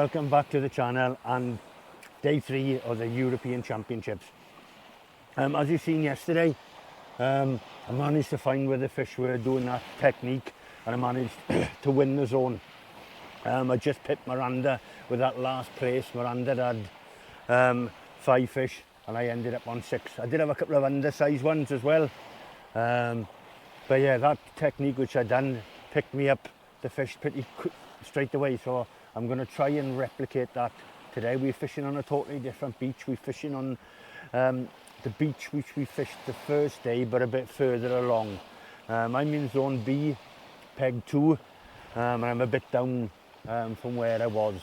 welcome back to the channel and day 3 of the European Championships. As you've seen yesterday, I managed to find where the fish were doing that technique, and I managed to win the zone. I just pipped Miranda with that last place. Miranda had 5 fish and I ended up on 6. I did have a couple of undersized ones as well, but yeah, that technique which I done picked me up the fish pretty straight away, so I'm going to try and replicate that today. We're fishing on a totally different beach. We're fishing on the beach which we fished the first day, but a bit further along. I'm in zone B, peg 2, and I'm a bit down from where I was.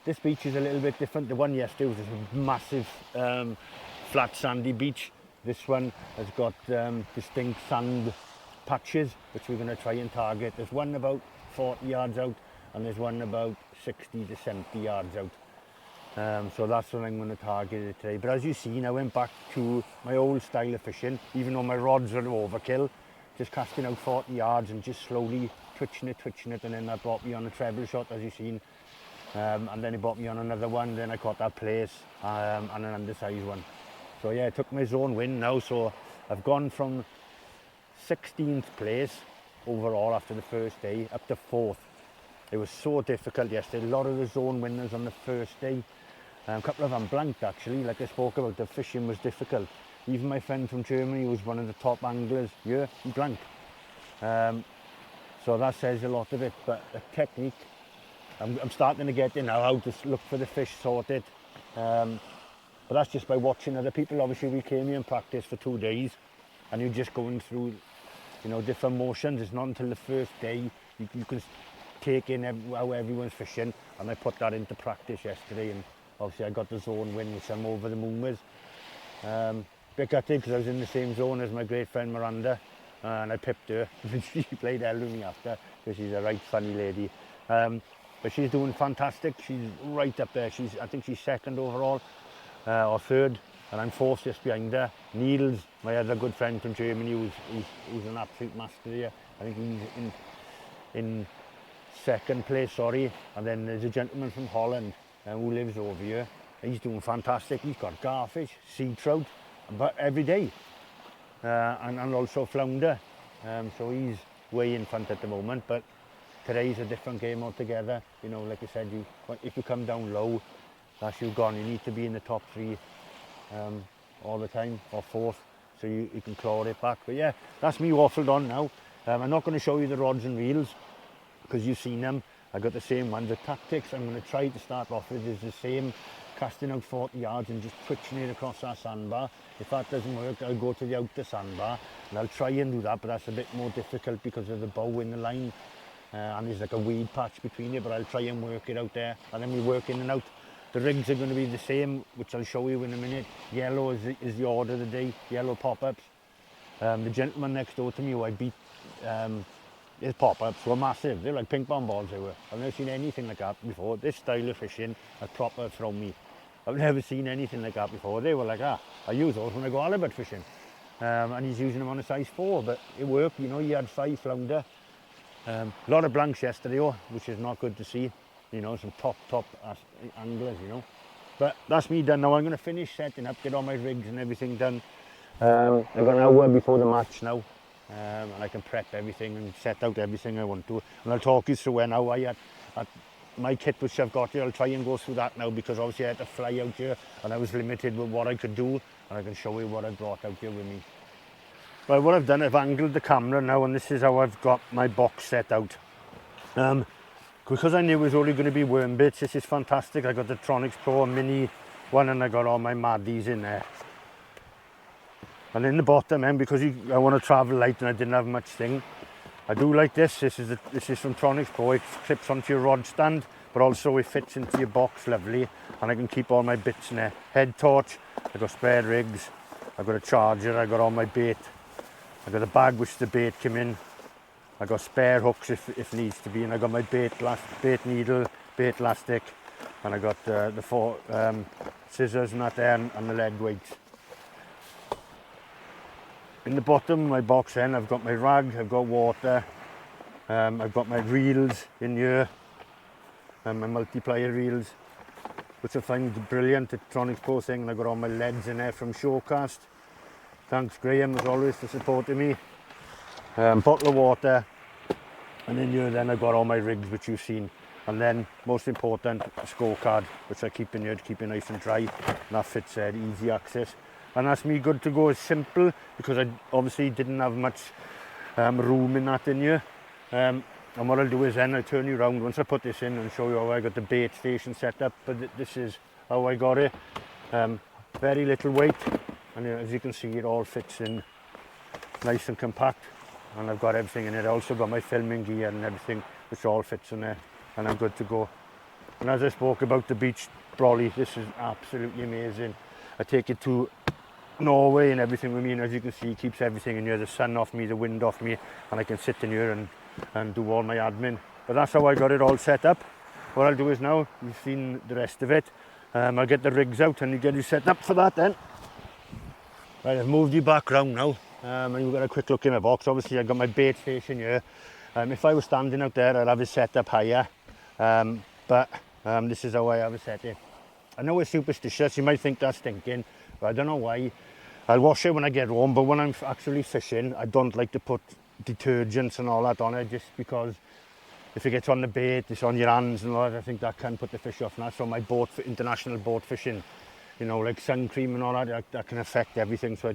This beach is a little bit different. The one yesterday was a massive flat sandy beach. This one has got distinct sand patches which we're going to try and target. There's one about 40 yards out and there's one about 60 to 70 yards out. So that's what I'm going to target today. But as you've seen, I went back to my old style of fishing, even though my rods are overkill, just casting out 40 yards and just slowly twitching it, and then that brought me on a treble shot, as you've seen. And then it brought me on another one, then I caught that place and an undersized one. So yeah, I took my zone win now, so I've gone from 16th place overall after the first day up to 4th. It was so difficult yesterday. A lot of the zone winners on the first day, a couple of them blanked actually, like I spoke about. The fishing was difficult. Even my friend from Germany, who was one of the top anglers, yeah, he blanked. So that says a lot of it, but the technique, I'm starting to get in now how to look for the fish sorted. But that's just by watching other people. Obviously we came here and practiced for 2 days and you're just going through, you know, different motions. It's not until the first day you can take in how everyone's fishing, and I put that into practice yesterday, and obviously I got the zone win, which I'm over the moon with. Bit gutted because I was in the same zone as my great friend Miranda, and I pipped her. She played hell with me after because she's a right funny lady. But she's doing fantastic. She's right up there. I think she's 2nd overall or 3rd, and I'm 4th just behind her. Niels, my other good friend from Germany, who's an absolute master here. I think he's in 2nd place, sorry. And then there's a gentleman from Holland who lives over here. He's doing fantastic. He's got garfish, sea trout, but every day, and also flounder. So he's way in front at the moment, but today's a different game altogether. You know, like I said, if you come down low, that's you gone. You need to be in the top 3 all the time, or 4th, so you can claw it back. But yeah, that's me waffled on now. I'm not going to show you the rods and reels because you've seen them. I got the same one. The tactics I'm going to try to start off with is the same, casting out 40 yards and just twitching it across that sandbar. If that doesn't work, I'll go to the outer sandbar and I'll try and do that, but that's a bit more difficult because of the bow in the line. And there's like a weed patch between it, but I'll try and work it out there, and then we work in and out. The rigs are going to be the same, which I'll show you in a minute. Yellow is the order of the day, yellow pop-ups. The gentleman next door to me who I beat, his pop-ups were massive. They're like ping pong balls, they were. I've never seen anything like that before. This style of fishing has proper thrown me. I've never seen anything like that before. They were like, I use those when I go halibut fishing. And he's using them on a size 4, but it worked, you know. He had 5 flounder. A lot of blanks yesterday, which is not good to see. You know, some top anglers, you know. But that's me done now. I'm going to finish setting up, get all my rigs and everything done. I've got an hour before the match now, and I can prep everything and set out everything I want to. And I'll talk you through when now I had my kit which I've got here. I'll try and go through that now because obviously I had to fly out here and I was limited with what I could do, and I can show you what I brought out here with me. Well, what I've done, I've angled the camera now, and this is how I've got my box set out. Because I knew it was only going to be worm bits, this is fantastic. I got the Tronix Pro Mini one, and I got all my Maddies in there. And in the bottom, because I want to travel light and I didn't have much thing, I do like this. This is from Tronix Pro. It clips onto your rod stand, but also it fits into your box lovely, and I can keep all my bits in there. Head torch, I got spare rigs, I got a charger, I got all my bait. I got a bag which the bait came in. I got spare hooks if needs to be, and I got my bait needle, bait elastic, and I got the 4 scissors and that there, and the lead weights. In the bottom of my box then, I've got my rag, I've got water, I've got my reels in here, and my multiplier reels. which I find brilliant, the Tronics Pro thing, and I got all my leads in there from Showcast. Thanks Graham as always for supporting me. Bottle of water, and in here then I've got all my rigs which you've seen, and then most important, a scorecard which I keep in here to keep it nice and dry, and that fits there, easy access, and that's me good to go. It's simple because I obviously didn't have much room in that in here, and what I'll do is then I'll turn you around once I put this in and show you how I got the bait station set up. But this is how I got it. Very little weight, and as you can see it all fits in nice and compact, and I've got everything in it. I also got my filming gear and everything which all fits in there, and I'm good to go. And as I spoke about the beach brolly, this is absolutely amazing. I take it to Norway and everything with me, and as you can see it keeps everything in here, the sun off me, the wind off me, and I can sit in here and do all my admin. But that's how I got it all set up. What I'll do is now, you've seen the rest of it, I'll get the rigs out and get you set up for that then. Right, I've moved you back round now, and you've got a quick look in my box. Obviously I've got my bait station here. If I was standing out there I'd have it set up higher, but this is how I have it set it. I know it's superstitious, you might think that's stinking, but I don't know why. I'll wash it when I get home, but when I'm actually fishing I don't like to put detergents and all that on it, just because if it gets on the bait, it's on your hands and all that. I think that can put the fish off. And that's on my boat, for international boat fishing, you know, like sun cream and all that can affect everything. So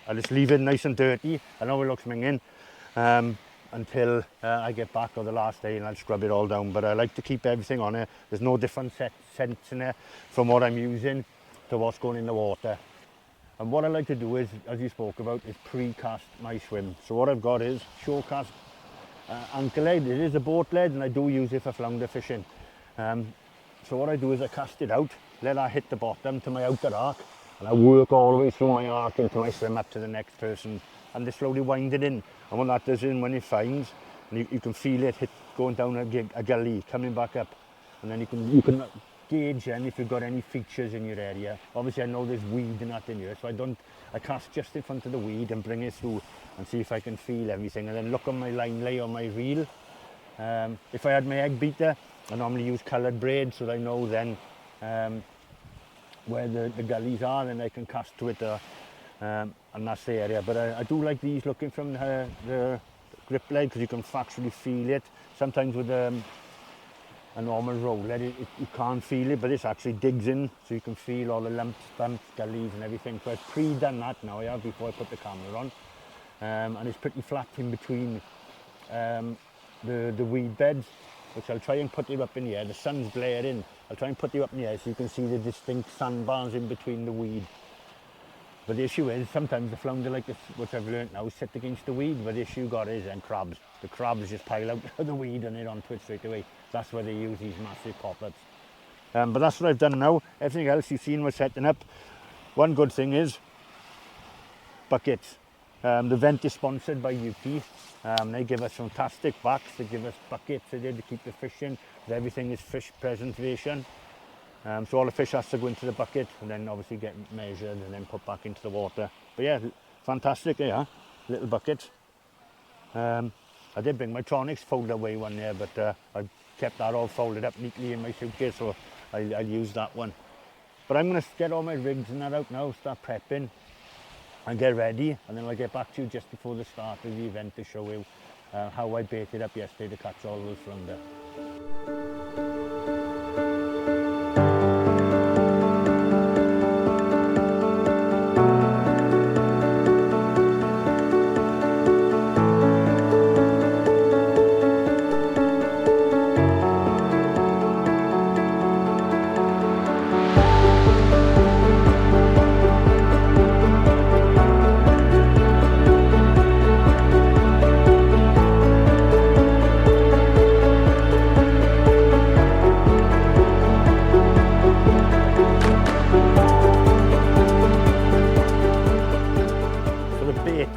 I just leave it nice and dirty. I know it looks minging until I get back, or the last day, and I'll scrub it all down. But I like to keep everything on it. There's no different scents in there from what I'm using to what's going in the water. And what I like to do is, as you spoke about, is pre-cast my swim. So what I've got is Showcast anchor lead. It is a boat lead, and I do use it for flounder fishing. So what I do is I cast it out, let that hit the bottom to my outer arc, and I work all the way through my arc into my swim up to the next person, and they slowly wind it in. And what that does is, when it finds, and you can feel it hit going down a gully, coming back up, and then you can gauge then if you've got any features in your area. Obviously I know there's weed and that in here, so I cast just in front of the weed and bring it through and see if I can feel everything, and then look on my line lay on my reel. If I had my egg beater, I normally use coloured braid, so that I know then where the gullies are, and I can cast to it, and that's the area. But I do like these looking from the grip lead, because you can actually feel it. Sometimes with a normal roll lead, you can't feel it, but this actually digs in, so you can feel all the lumps, bumps, gullies and everything. So I've pre-done that now, I have, before I put the camera on. And it's pretty flat in between the weed beds, which I'll try and put it up in the air. The sun's glaring. I'll try and put it up in the air so you can see the distinct sandbars in between the weed. But the issue is, sometimes the flounder like this, which I've learnt now, sit against the weed, but the issue got is then crabs. The crabs just pile out of the weed and they're onto it straight away. That's where they use these massive pop-ups. But that's what I've done now. Everything else you've seen was setting up. One good thing is buckets. The event is sponsored by Yuki. They give us fantastic backs. They give us buckets to keep the fish in. Everything is fish preservation. So all the fish has to go into the bucket and then obviously get measured and then put back into the water. But yeah, fantastic they are, little buckets. I did bring my Tronics folded away one there, but I kept that all folded up neatly in my suitcase, so I'll use that one. But I'm going to get all my rigs and that out now, start prepping and get ready, and then I'll get back to you just before the start of the event to show you how I baited up yesterday to catch all those flounder.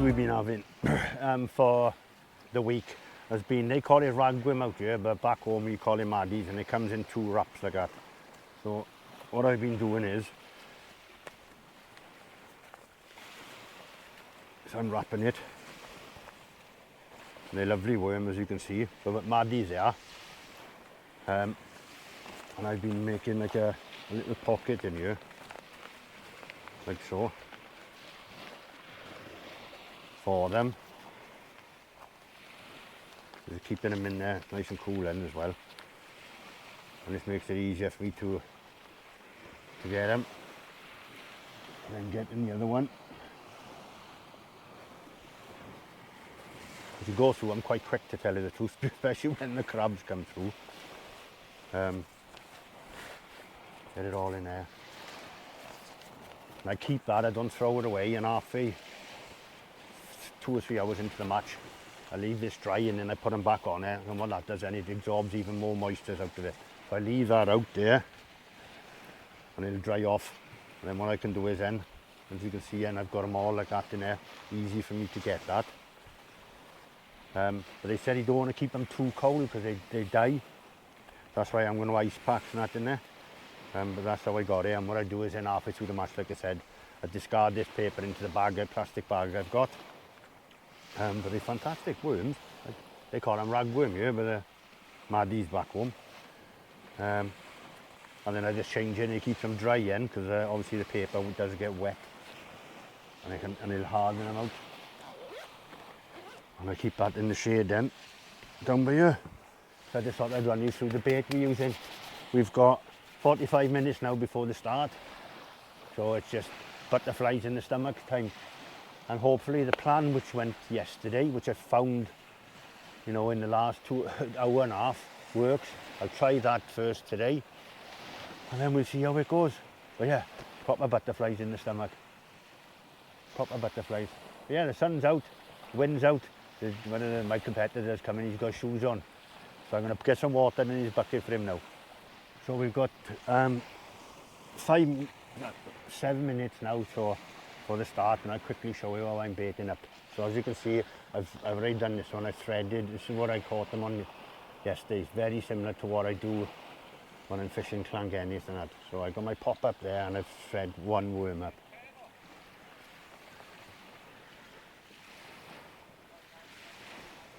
We've been having for the week has been, they call it ragwim out here, but back home we call it maddies, and it comes in 2 wraps like that. So what I've been doing is unwrapping it. They're lovely worm, as you can see, so what maddies they are. And I've been making like a a little pocket in here, like so, for them. Just keeping them in there nice and cool then as well. And this makes it easier for me to get them. And then get in the other one. As you go through, I'm quite quick to tell you the truth, especially when the crabs come through. Get it all in there. And I keep that, I don't throw it away, and halfway, 2 or 3 hours into the match, I leave this dry and then I put them back on there, and what that does then, it absorbs even more moisture out of it. So I leave that out there, and it'll dry off, and then what I can do is then, as you can see, and I've got them all like that in there, easy for me to get that. But they said you don't want to keep them too cold because they die. That's why I'm going to ice packs and that in there. But that's how I got it, and what I do is then halfway through the match, like I said, I discard this paper into the bag, a plastic bag I've got. But they're fantastic worms. They call them ragworm here, but they're maddies back home. And then I just change it and it keeps them dry again, because obviously the paper does get wet, and it'll harden them out. And I keep that in the shade then, down by here. So I just thought I'd run you through the bait we're using. We've got 45 minutes now before the start, so it's just butterflies in the stomach time. And hopefully the plan which went yesterday, which I found, you know, in the last hour and a half, works. I'll try that first today, and then we'll see how it goes. But yeah, proper butterflies in the stomach. Proper butterflies. But yeah, the sun's out, wind's out. One of my competitors coming, he's got shoes on. So I'm going to get some water in his bucket for him now. So we've got 7 minutes now for the start, and I'll quickly show you how I'm baiting up. So as you can see, I've already done this one. I threaded. This is what I caught them on yesterday. It's very similar to what I do when I'm fishing Llangennych and that. So I got my pop up there, and I've thread one worm up.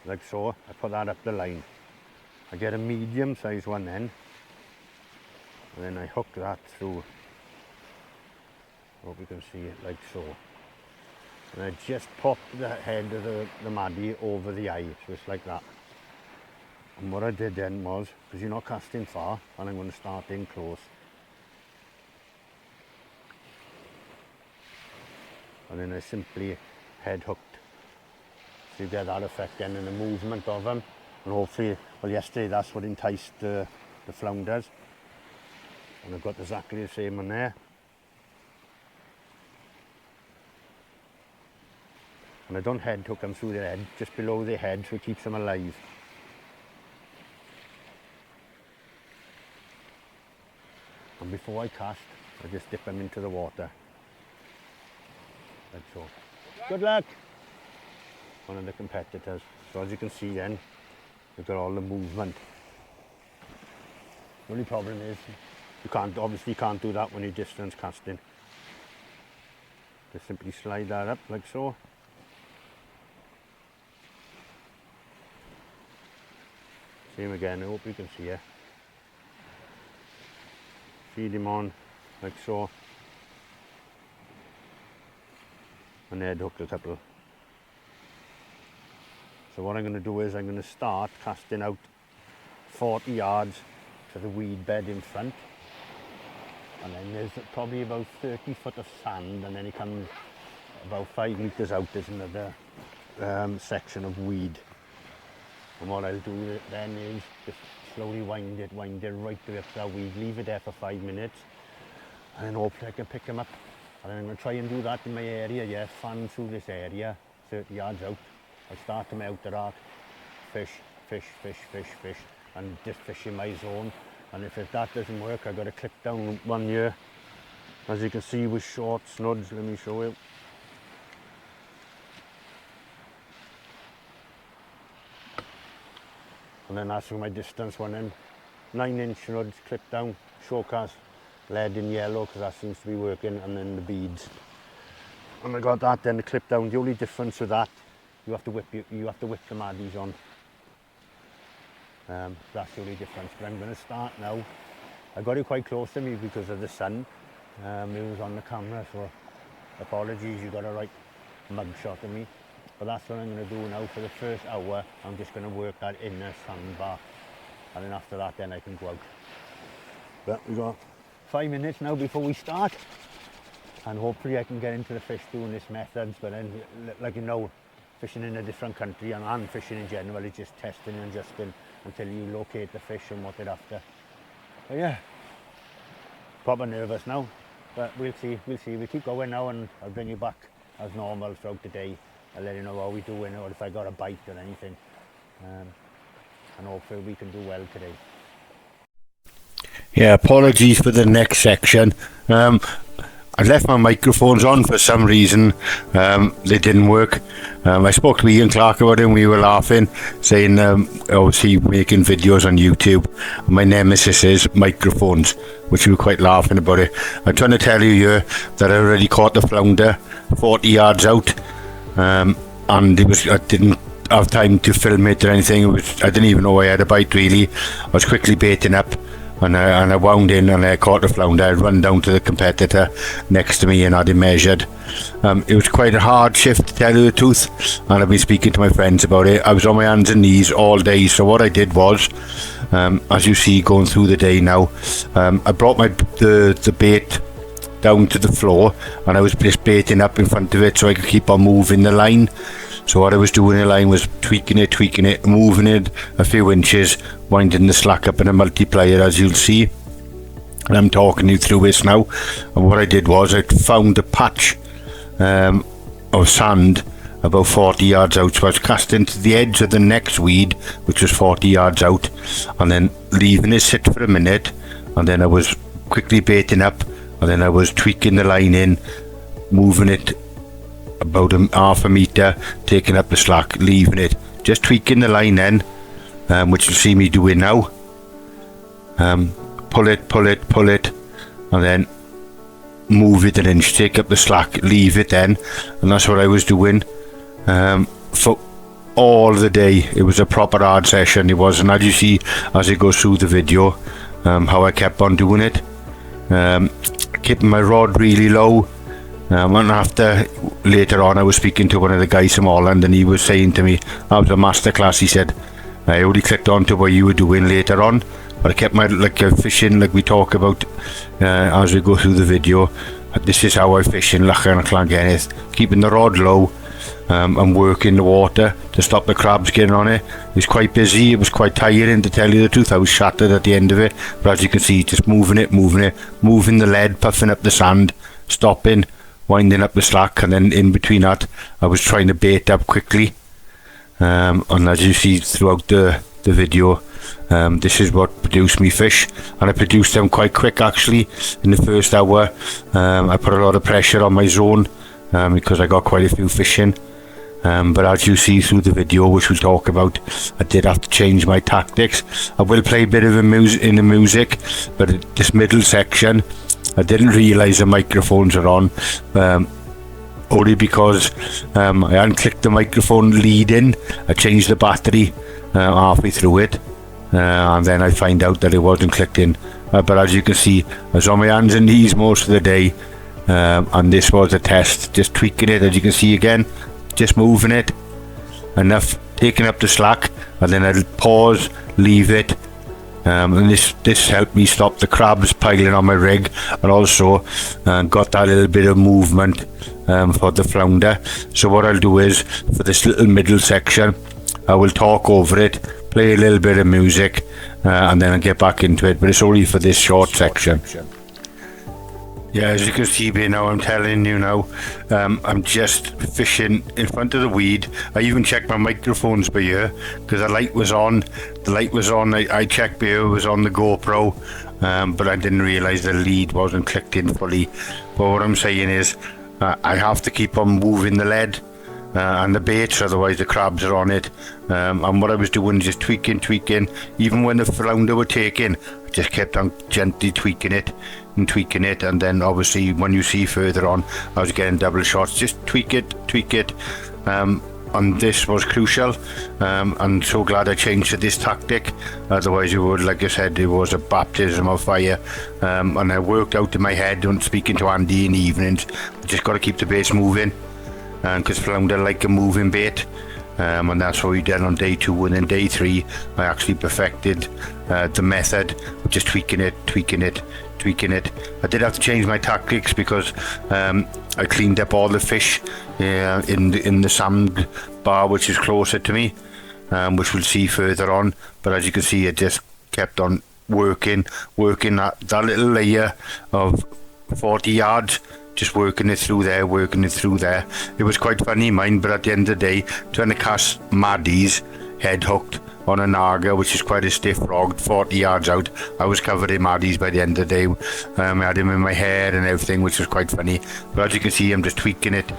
Like so, I put that up the line. I get a medium sized one then, and then I hook that through. Hope you can see it like so. And I just pop the head of the maddie over the eye, so it's like that. And what I did then was, because you're not casting far, and I'm going to start in close. And then I simply head hooked. So you get that effect then in the movement of them. And hopefully, well, yesterday that's what enticed the flounders. And I've got exactly the same one there. And I don't head hook them through their head, just below their head, so it keeps them alive. And before I cast, I just dip them into the water. Like so. Good luck! One of the competitors. So as you can see then, you've got all the movement. The only problem is, you obviously can't do that when you're distance casting. Just simply slide that up like so. Same again, I hope you can see it. Feed him on like so. And head hook a couple. So what I'm going to do is I'm going to start casting out 40 yards to the weed bed in front. And then there's probably about 30 foot of sand, and then it comes about 5 meters out, there's another section of weed. And what I'll do then is just slowly wind it right the way up to that weed, leave it there for 5 minutes, and then hopefully I can pick them up. And then I'm going to try and do that in my area, yeah, fan through this area, 30 yards out. I start them out the arc, fish, and just fish in my zone. And if that doesn't work, I've got to clip down one here. As you can see with short snods, let me show you. And then that's for my distance one in. 9-inch snods clipped down, short cast, lead in yellow because that seems to be working, and then the beads. And I got that then to clip down. The only difference with that, you have to whip the maddies on. That's the only difference. But I'm going to start now I got it quite close to me because of the sun. It was on the camera, so apologies, you got a right mug shot of me. But that's what I'm going to do now for the first hour. I'm just going to work that inner sandbar, and then after that then I can go out. But we got 5 minutes now before we start, and hopefully I can get into the fish doing this methods. But then, like you know, fishing in a different country and fishing in general is just testing and adjusting until you locate the fish and what they're after. But yeah, proper nervous now, but we'll see. We keep going now, and I'll bring you back as normal throughout the day. I'll let you know how we're doing, or if I got a bite or anything, and hopefully we can do well today. Yeah, apologies for the next section. I left my microphones on for some reason. They didn't work. I spoke to Ian Clark about it and we were laughing, saying obviously making videos on YouTube, my nemesis is microphones, which we were quite laughing about it. I'm trying to tell you here that I already caught the flounder 40 yards out, and I didn't have time to film it or anything. I didn't even know I had a bite really. I was quickly baiting up, and I wound in and I caught the flounder. I'd run down to the competitor next to me and had him measured. It was quite a hard shift, to tell you the truth, and I've been speaking to my friends about it. I was on my hands and knees all day, so what I did was, as you see going through the day now, I brought the bait down to the floor, and I was just baiting up in front of it so I could keep on moving the line. So what I was doing in the line was tweaking it, moving it a few inches, winding the slack up in a multiplier, as you'll see. And I'm talking you through this now. And what I did was I found a patch of sand about 40 yards out. So I was casting to the edge of the next weed, which was 40 yards out, and then leaving it sit for a minute. And then I was quickly baiting up, and then I was tweaking the line in, moving it about half a metre, taking up the slack, leaving it, just tweaking the line then, which you'll see me doing now. Pull it, and then move it an inch, take up the slack, leave it then, and that's what I was doing for all the day. It was a proper hard session, it was, and as you see as it goes through the video, how I kept on doing it, keeping my rod really low. And after, later on, I was speaking to one of the guys from Holland, and he was saying to me, that was a masterclass. He said, I only clicked on to what you were doing later on, but I kept my fishing like we talk about as we go through the video. This is how I fish in Lachan and Llangenith, keeping the rod low and working the water to stop the crabs getting on it. It was quite busy, it was quite tiring, to tell you the truth. I was shattered at the end of it, but as you can see, just moving the lead, puffing up the sand, stopping, winding up the slack, and then in between that I was trying to bait up quickly, and as you see throughout the video, this is what produced me fish, and I produced them quite quick actually. In the first hour I put a lot of pressure on my zone because I got quite a few fish in, but as you see through the video, which we'll talk about, I did have to change my tactics. I will play a bit of the music, but this middle section I didn't realise the microphones are on, only because I hadn't clicked the microphone lead in. I changed the battery halfway through it, and then I find out that it wasn't clicked in. But as you can see, I was on my hands and knees most of the day, and this was a test, just tweaking it, as you can see again, just moving it enough, taking up the slack, and then I'll pause, leave it. And this helped me stop the crabs piling on my rig, and also got that little bit of movement for the flounder. So what I'll do is, for this little middle section, I will talk over it, play a little bit of music, and then I'll get back into it, but it's only for this short section. Yeah, as you can see me now, I'm telling you now, I'm just fishing in front of the weed. I even checked my microphones by here because the light was on. I checked by here, it was on the GoPro, but I didn't realise the lead wasn't clicked in fully. But what I'm saying is, I have to keep on moving the lead and the baits, otherwise the crabs are on it. And what I was doing is just tweaking. Even when the flounder were taking, I just kept on gently tweaking it, and then obviously when you see further on, I was getting double shots. Just tweak it, and this was crucial. I'm so glad I changed to this tactic, otherwise it would, like I said, it was a baptism of fire. And I worked out in my head when speaking to Andy in the evenings, just got to keep the baits moving, because flounder like a moving bait. And that's what we did on day 2, and then day 3 I actually perfected the method of just tweaking it. I did have to change my tactics because I cleaned up all the fish in the sand bar which is closer to me, which we'll see further on. But as you can see, it just kept on working that little layer of 40 yards, just working it through there. It was quite funny, mine, but at the end of the day, trying to cast maddies head hooked on a naga, which is quite a stiff rod, 40 yards out. I was covered in maddies by the end of the day. I had him in my hair and everything, which was quite funny. But as you can see, I'm just tweaking it.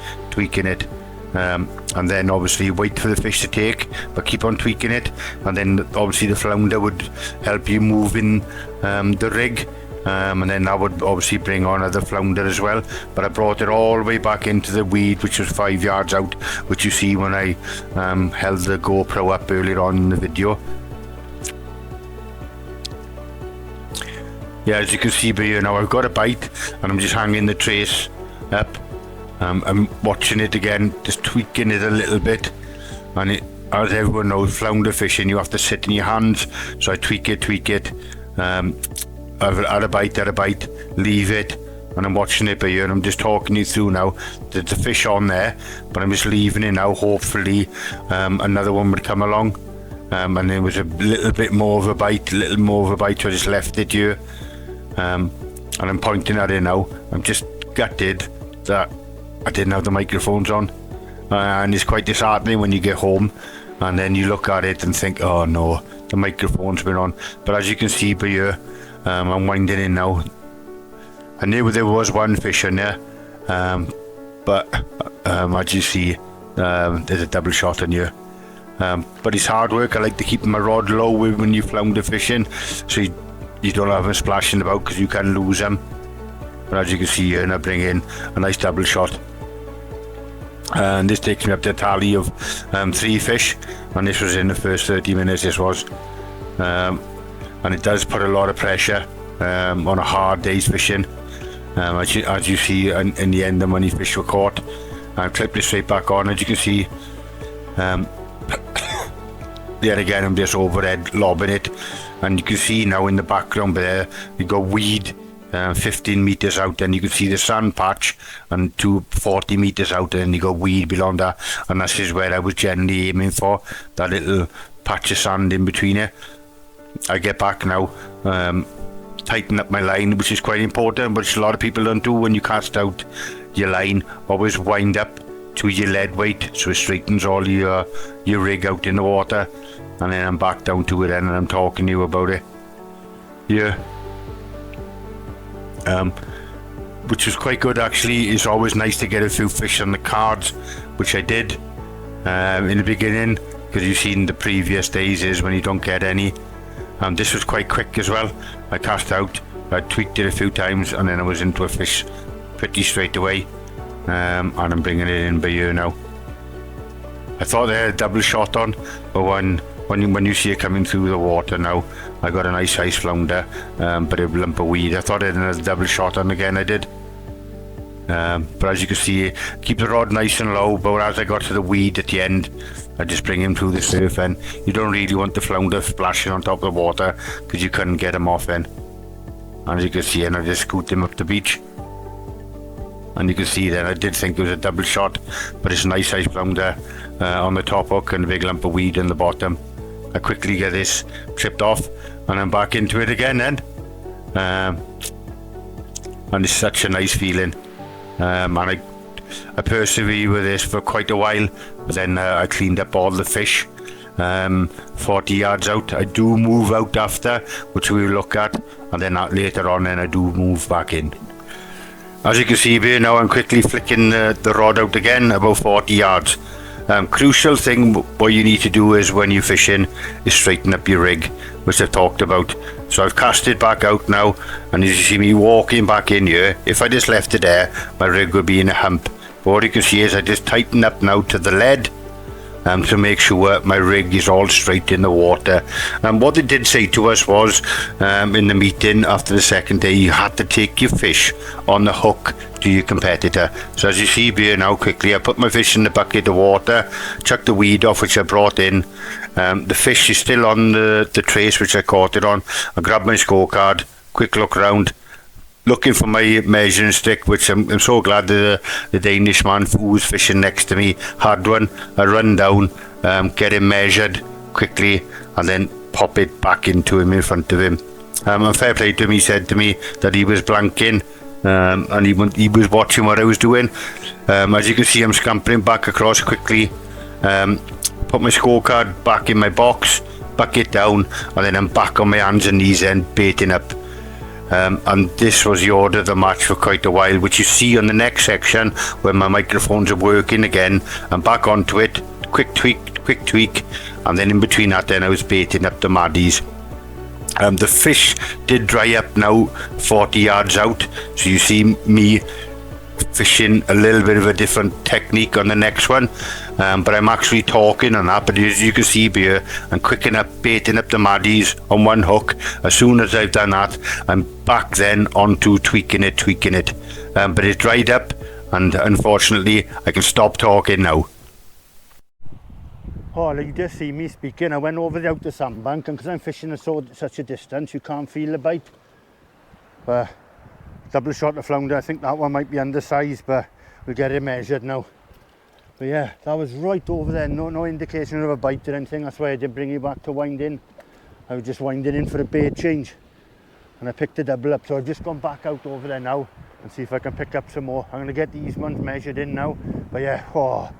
And then obviously wait for the fish to take, but keep on tweaking it. And then obviously the flounder would help you move in the rig. And then that would obviously bring on other flounder as well. But I brought it all the way back into the weed, which was 5 yards out, which you see when I held the GoPro up earlier on in the video. Yeah, as you can see by here now, I've got a bite and I'm just hanging the trace up. I'm watching it again, just tweaking it a little bit. And it, as everyone knows, flounder fishing, you have to sit in your hands. So I tweak it. I've had a bite, leave it, and I'm watching it by here, and I'm just talking you through now. There's the fish on there, but I'm just leaving it now. Hopefully another one would come along, and there was a little bit more of a bite, so I just left it here, and I'm pointing at it now. I'm just gutted that I didn't have the microphones on, and it's quite disheartening when you get home and then you look at it and think, oh no, the microphone's been on. But as you can see by here, I'm winding in now. I knew there was one fish in there, but as you see, there's a double shot in here. But it's hard work. I like to keep my rod low when you flounder fishing, so you don't have them splashing about, because you can lose them. But as you can see here, and I bring in a nice double shot. And this takes me up to a tally of 3 fish, and this was in the first 30 minutes, this was. And it does put a lot of pressure on a hard day's fishing. As you see in the end, the money fish were caught. I clipped it straight back on. As you can see, there again, I'm just overhead lobbing it. And you can see now in the background there, we got weed 15 meters out, and you can see the sand patch, and 40 meters out, and you got weed beyond that. And this is where I was generally aiming for, that little patch of sand in between it. I get back now, tighten up my line, which is quite important, which a lot of people don't do when you cast out your line. Always wind up to your lead weight, so it straightens all your rig out in the water. And then I'm back down to it then, and I'm talking to you about it. Yeah. Which was quite good actually. It's always nice to get a few fish on the cards, which I did in the beginning, because you've seen the previous days is when you don't get any. This was quite quick as well. I cast out, I tweaked it a few times, and then I was into a fish pretty straight away. And I'm bringing it in by here now. I thought they had a double shot on, but when you see it coming through the water now, I got a nice size flounder, but a lump of weed. I thought I had another double shot on again, I did. But as you can see, keep the rod nice and low, but as I got to the weed at the end, I just bring him through the surf, and you don't really want the flounder splashing on top of the water, because you couldn't get him off then. And as you can see, and I just scoot him up the beach. And you can see then, I did think it was a double shot, but it's a nice size flounder on the top hook and a big lump of weed in the bottom. I quickly get this tripped off, and I'm back into it again then. And it's such a nice feeling. And I persevered with this for quite a while, but then I cleaned up all the fish 40 yards out. I do move out after, which we'll look at, and then later on then I do move back in. As you can see here now, I'm quickly flicking the rod out again, about 40 yards. Crucial thing what you need to do is when you're fishing is straighten up your rig, which I've talked about. So I've cast it back out now, and as you see me walking back in here, if I just left it there, my rig would be in a hump. But what you can see is I just tighten up now to the lead, to make sure my rig is all straight in the water. And what they did say to us was, in the meeting after the second day, you had to take your fish on the hook to your competitor. So as you see here now, quickly I put my fish in the bucket of water, chucked the weed off which I brought in. The fish is still on the trace which I caught it on. I grabbed my scorecard, quick look around, looking for my measuring stick, which I'm so glad the Danish man who was fishing next to me had one. I run down, get him measured quickly, and then pop it back into him in front of him. And fair play to him, he said to me that he was blanking, and he was watching what I was doing. As you can see, I'm scampering back across quickly, put my scorecard back in my box, bucket down, and then I'm back on my hands and knees and baiting up. And this was the order of the match for quite a while, which you see on the next section when my microphones are working again. I'm back onto it, quick tweak, and then in between that then I was baiting up the maddies. The fish did dry up now 40 yards out, so you see me fishing a little bit of a different technique on the next one, but I'm actually talking on that. But as you can see here, I'm quicking up, baiting up the maddies on one hook. As soon as I've done that, I'm back then onto tweaking it, but it dried up, and unfortunately I can stop talking now. Oh, you just see me speaking. I went over the outer sandbank, and because I'm fishing at such a distance, you can't feel the bite. But double shot of flounder, I think that one might be undersized, but we'll get it measured now. But yeah, that was right over there, no indication of a bite or anything. That's why I didn't bring you back to wind in. I was just winding in for a bait change, and I picked a double up, so I've just gone back out over there now and see if I can pick up some more. I'm going to get these ones measured in now. But yeah,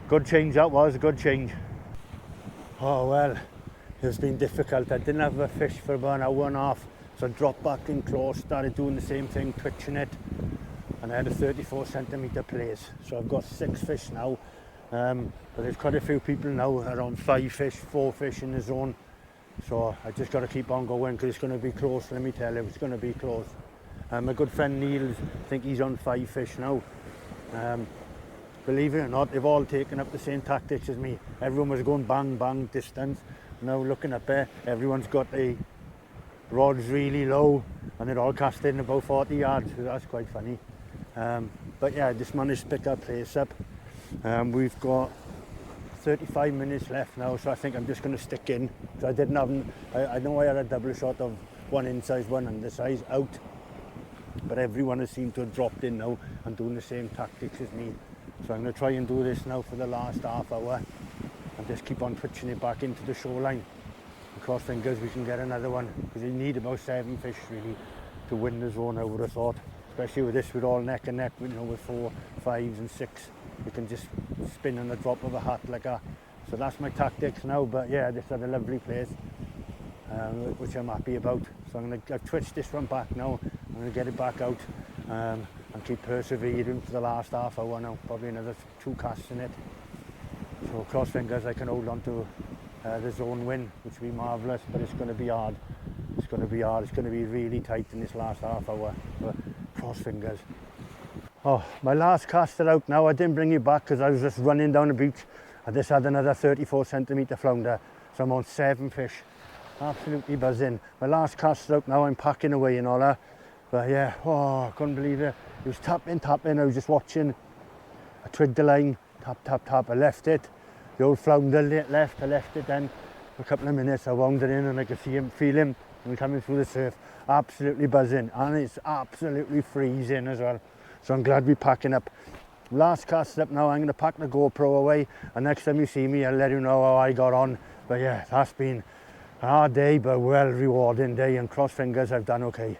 good change that was, a good change. Oh well, it's been difficult. I didn't have a fish for about an hour and a half, so I dropped back in close, started doing the same thing, twitching it, and I had a 34 centimetre place. So I've got 6 fish now, but there's quite a few people now that are on 5 fish, 4 fish in the zone. So I just got to keep on going because it's going to be close, let me tell you, it's going to be close. My good friend Neil, I think he's on 5 fish now. Believe it or not, they've all taken up the same tactics as me. Everyone was going bang, bang, distance. Now looking up there, everyone's got the rods really low, and they're all casting about 40 yards, so that's quite funny. But yeah, I just managed to pick our place up. We've got 35 minutes left now, so I think I'm just going to stick in. So I know I had a double shot of one inside, one undersized out, but everyone has seemed to have dropped in now and doing the same tactics as me. So I'm going to try and do this now for the last half hour and just keep on twitching it back into the shoreline. And cross fingers we can get another one, because you need about 7 fish really to win the zone, I would have thought. Especially with this, with all neck and neck, with 4, 5s and 6. You can just spin on the drop of a hat like that. So that's my tactics now, but yeah, this had a lovely place, which I'm happy about. So I've twitched this one back now. I'm going to get it back out and keep persevering for the last half hour now. Probably another 2 casts in it. So cross fingers I can hold on to the zone win, which will be marvellous, but it's going to be hard. It's going to be hard. It's going to be really tight in this last half hour, but cross fingers. Oh, my last cast are out now. I didn't bring you back because I was just running down the beach. I just had another 34 centimetre flounder, so I'm on 7 fish. Absolutely buzzing. My last cast out now. I'm packing away and all that. But yeah, I couldn't believe it. It was tapping. I was just watching. I twigged the line, tap. I left it. The old flounder left. I left it then for a couple of minutes. I wound it in and I could see him, feel him coming through the surf. Absolutely buzzing, and it's absolutely freezing as well. So I'm glad we're packing up. Last cast up now. I'm going to pack the GoPro away, and next time you see me, I'll let you know how I got on. But yeah, that's been a hard day, but well rewarding day, and cross fingers I've done okay.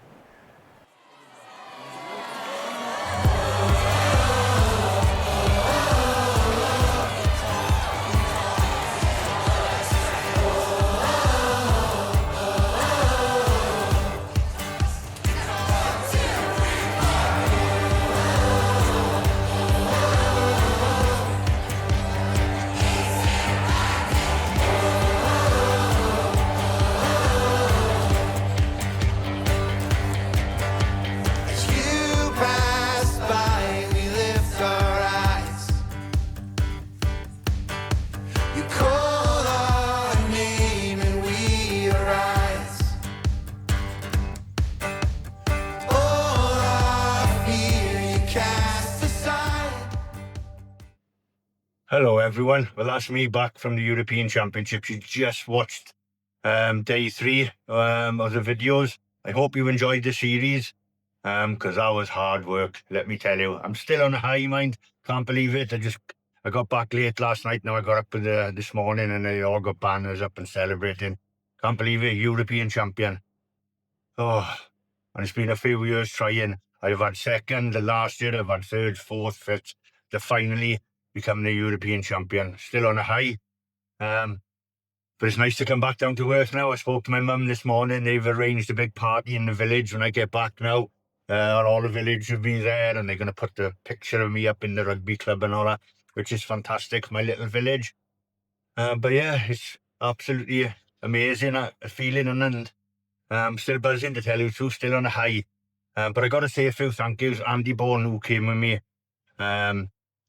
cast aside. Hello everyone, well that's me back from the European Championships. You just watched day 3 of the videos. I hope you enjoyed the series, because that was hard work, let me tell you. I'm still on a high, mind, can't believe it. I got back late last night, now I got up this morning and they all got banners up and celebrating. Can't believe it, European champion. Oh, and it's been a few years trying. I've had second the last year, I've had third, fourth, fifth, to finally become the European champion. Still on a high. But it's nice to come back down to earth now. I spoke to my mum this morning. They've arranged a big party in the village when I get back now. And all the village will be there, and they're going to put the picture of me up in the rugby club and all that, which is fantastic, my little village. But yeah, it's absolutely amazing, a feeling, and I'm still buzzing, to tell you the truth, still on a high. But I got to say a few thank yous. Andy Bourne, who came with me,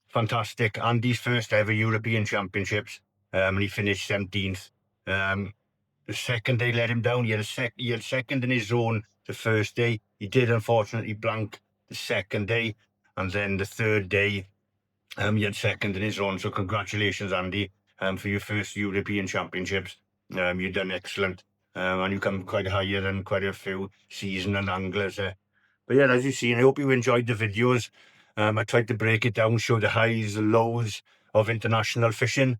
fantastic. Andy's first ever European Championships, and he finished 17th. The second day let him down. He had second in his zone the first day. He did unfortunately blank the second day, and then the third day, he had second in his own. So congratulations, Andy, for your first European Championships. You've done excellent, and you come quite higher than quite a few seasoned anglers. But yeah, as you've seen, I hope you enjoyed the videos. I tried to break it down, show the highs, the lows of international fishing.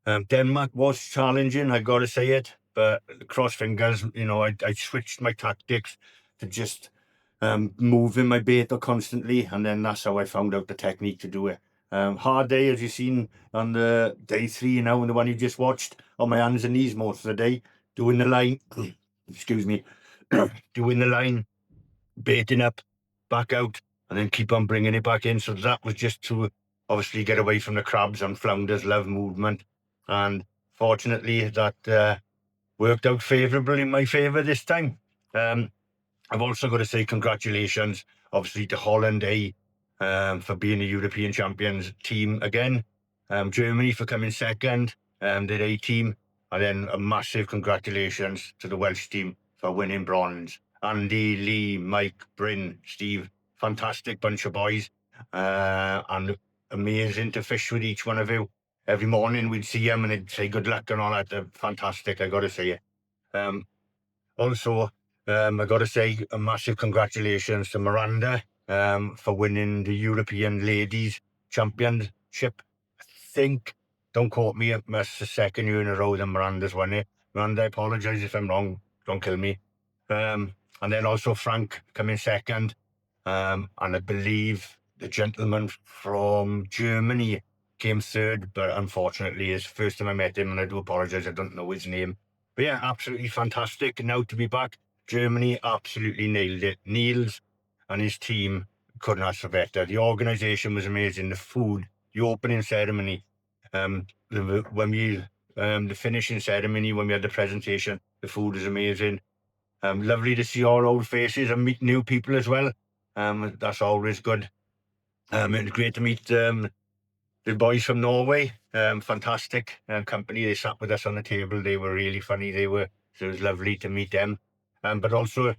Denmark was challenging, I gotta say it, but cross fingers, you know, I switched my tactics to just moving my bait constantly, and then that's how I found out the technique to do it. Hard day, as you've seen on the day 3 now, and the one you just watched, on my hands and knees most of the day, doing the line, excuse me, doing the line, baiting up, back out, and then keep on bringing it back in. So that was just to obviously get away from the crabs, and flounders love movement. And fortunately that worked out favourably in my favour this time. I've also got to say congratulations, obviously, to Holland A, for being a European champions team again. Germany for coming second, their A team. And then a massive congratulations to the Welsh team for winning bronze. Andy, Lee, Mike, Bryn, Steve, fantastic bunch of boys, and amazing to fish with each one of you. Every morning we'd see them and they'd say good luck and all that. They're fantastic, I got to say it. Also, I got to say a massive congratulations to Miranda, for winning the European Ladies Championship. I think, don't quote me, it's the second year in a row that Miranda's won it. Miranda, I apologise if I'm wrong, don't kill me. And then also Frank coming second, and I believe the gentleman from Germany came third, but unfortunately it's the first time I met him, and I do apologise, I don't know his name. But yeah, absolutely fantastic now to be back. Germany absolutely nailed it. Niels and his team couldn't ask for better. The organisation was amazing. The food, the opening ceremony, the finishing ceremony, when we had the presentation, the food was amazing. Lovely to see all old faces and meet new people as well. That's always good. It was great to meet the boys from Norway. Fantastic company. They sat with us on the table. They were really funny. So it was lovely to meet them. But also,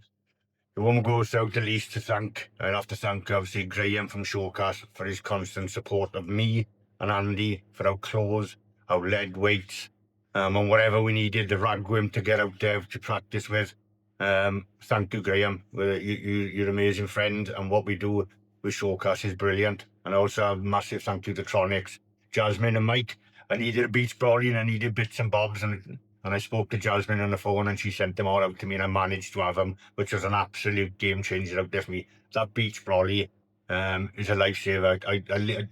the one goes out the least to thank. I'd have to thank, obviously, Graham from Showcast for his constant support of me and Andy for our clothes, our lead weights, and whatever we needed, the ragwim to get out there to practice with. Thank you, Graham. You're an amazing friend, and what we do with Showcast is brilliant. And also a massive thank you to Tronics, Jasmine and Mike. I needed a beach brolly and I needed bits and bobs, and I spoke to Jasmine on the phone and she sent them all out to me, and I managed to have them, which was an absolute game changer out there for me. That beach brolly is a lifesaver.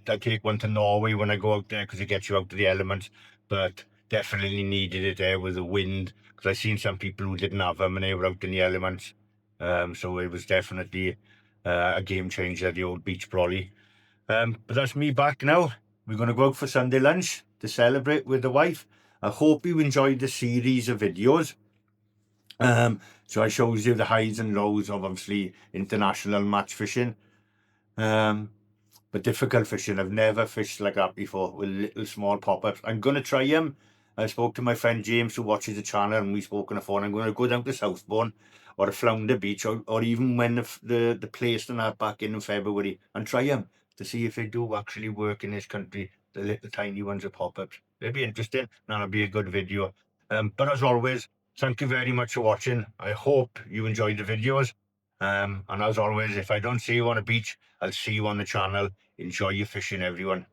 I take one to Norway when I go out there because it gets you out of the elements, but definitely needed it there with the wind, because I seen some people who didn't have them and they were out in the elements. So it was definitely a game changer, the old beach brolly. But that's me back now. We're going to go out for Sunday lunch to celebrate with the wife. I hope you enjoyed the series of videos. So I shows you the highs and lows of, obviously, international match fishing. But difficult fishing. I've never fished like that before with little small pop-ups. I'm going to try them. I spoke to my friend James who watches the channel, and we spoke on the phone. I'm going to go down to Southbourne or to Flounder Beach, or even when the place and that back in February, and try them to see if they do actually work in this country. The little tiny ones are pop-ups. It'll be interesting, and it'll be a good video. But as always, thank you very much for watching. I hope you enjoyed the videos. And as always, if I don't see you on a beach, I'll see you on the channel. Enjoy your fishing, everyone.